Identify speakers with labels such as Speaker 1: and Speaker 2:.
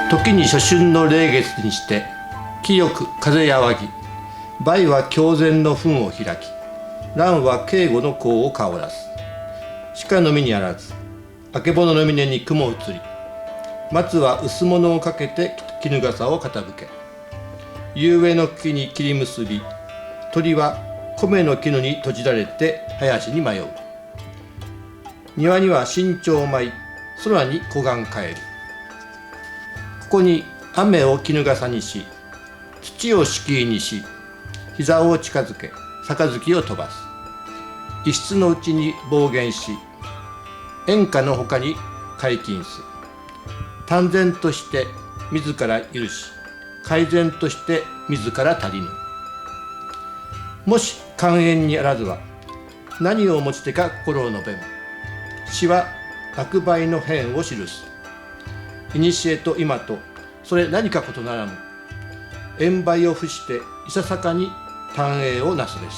Speaker 1: 時に初春の霊月にして清く風やわぎ、梅は狂然の糞を開き、蘭は敬語の香を香らす。鹿の実にあらず、あけぼのの峰に雲移り、松は薄物をかけて衣笠を傾け、夕上の木に切り結び、鳥は米の絹に閉じられて林に迷う。庭には新鳥舞い、空に湖岸帰る。ここに雨を衣笠にし、土を敷居にし、膝を近づけ、杯を飛ばす。一室のうちに暴言し、演歌のほかに解禁す。単然として自ら許し、改善として自ら足りぬ。もし寛延にあらずは、何をもちてか心を述べむ。詩は悪梅の変を記す。古と今とそれ何か異ならぬ。塩梅を付していささかに単影をなすべし。